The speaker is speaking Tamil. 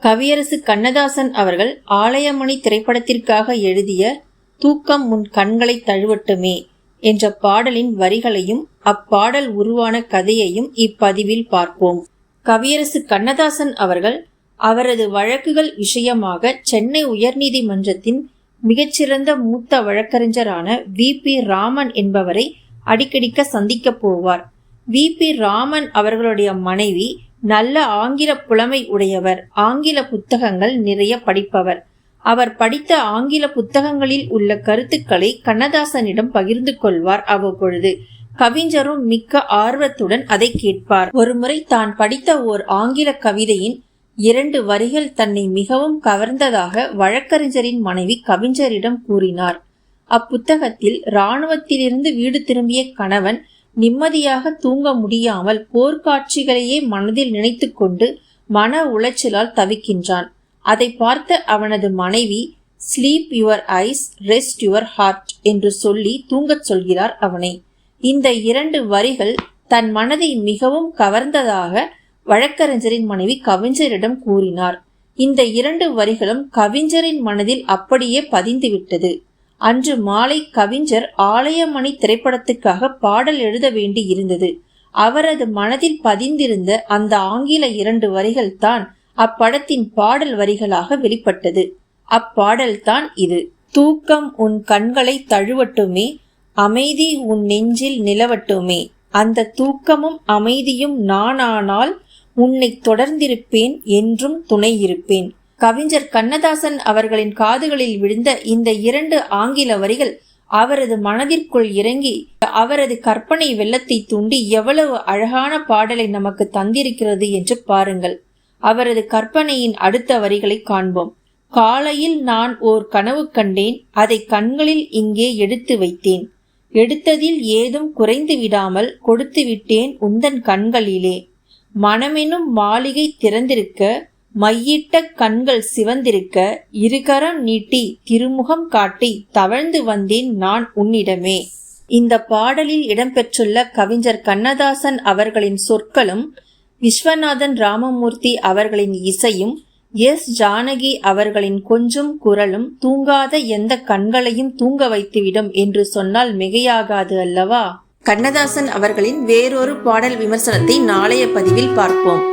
கவியரசு கண்ணதாசன் அவர்கள் ஆலயமணி திரைப்படத்திற்காக எழுதிய தூக்கம் உன் கண்களை தழுவட்டுமே என்ற பாடலின் வரிகளையும் அப்பாடல் உருவான கதையையும் இப்பதிவில் பார்ப்போம். கவியரசு கண்ணதாசன் அவர்கள் அவரது வழக்குகள் விஷயமாக சென்னை உயர்நீதிமன்றத்தின் மிகச்சிறந்த மூத்த வழக்கறிஞரான வி.பி. ராமன் என்பவரை அடிக்கடிக்க சந்திக்க போவார். வி.பி. ராமன் அவர்களுடைய மனைவி நல்ல ஆங்கில புலமை உடையவர். ஆங்கில புத்தகங்கள் நிறைய படிப்பவர். அவர் படித்த ஆங்கில புத்தகங்களில் உள்ள கருத்துக்களை கண்ணதாசனிடம் பகிர்ந்து கொள்வார். அவ்வப்பொழுது கவிஞரும் மிக்க ஆர்வத்துடன் அதை கேட்பார். ஒருமுறை தான் படித்த ஓர் ஆங்கில கவிதையின் 2 வரிகள் தன்னை மிகவும் கவர்ந்ததாக வழக்கறிஞரின் மனைவி கவிஞரிடம் கூறினார். அப்புத்தகத்தில் இராணுவத்திலிருந்து வீடு திரும்பிய கணவன் நிம்மதியாக தூங்க முடியாமல் போர்க்காட்சிகளையே மனதில் நினைத்து கொண்டு மன உளைச்சலால் தவிக்கின்றான். அதை பார்த்த அவனது மனைவி sleep your eyes rest your heart என்று சொல்லி தூங்கச் சொல்கிறார் அவனை. இந்த 2 வரிகள் தன் மனதை மிகவும் கவர்ந்ததாக வழக்கறிஞரின் மனைவி கவிஞரிடம் கூறினார். இந்த 2 வரிகளும் கவிஞரின் மனதில் அப்படியே பதிந்துவிட்டது. அன்று மாலை கவிஞர் ஆலயமணி திரைப்படத்துக்காக பாடல் எழுத வேண்டி இருந்தது. அவரது மனதில் பதிந்திருந்த அந்த ஆங்கில 2 வரிகள் தான் அப்படத்தின் பாடல் வரிகளாக வெளிப்பட்டது. அப்பாடல் தான் இது. தூக்கம் உன் கண்களை தழுவட்டுமே, அமைதி உன் நெஞ்சில் நிலவட்டுமே, அந்த தூக்கமும் அமைதியும் நானானால் உன்னை தொடர்ந்திருப்பேன், என்றும் துணை இருப்பேன். கவிஞர் கண்ணதாசன் அவர்களின் காதுகளில் விழுந்த இந்த 2 ஆங்கில வரிகள் அவரது மனதிற்குள் இறங்கி அவரது கற்பனை வெள்ளத்தை தூண்டி எவ்வளவு அழகான பாடலை நமக்கு தந்திருக்கிறது என்று பாருங்கள். அவரது கற்பனையின் அடுத்த வரிகளை காண்போம். காலையில் நான் ஓர் கனவு கண்டேன், அதை கண்களில் இங்கே எடுத்து வைத்தேன். எடுத்ததில் ஏதும் குறைந்து விடாமல் கொடுத்து விட்டேன் உந்தன் கண்களிலே. மனமெனும் மாளிகை திறந்திருக்க, மையிட்ட கண்கள் சிவந்திருக்க, இருகரம் நீட்டி திருமுகம் காட்டி தவழ்ந்து வந்தேன் நான் உன்னிடமே. இந்த பாடலில் இடம்பெற்றுள்ள கவிஞர் கண்ணதாசன் அவர்களின் சொற்களும் விஸ்வநாதன் ராமமூர்த்தி அவர்களின் இசையும் எஸ். ஜானகி அவர்களின் கொஞ்சம் குரலும் தூங்காத எந்த கண்களையும் தூங்க வைத்துவிடும் என்று சொன்னால் மிகையாகாது அல்லவா? கண்ணதாசன் அவர்களின் வேறொரு பாடல் விமர்சனத்தை நாளைய பதிவில் பார்ப்போம்.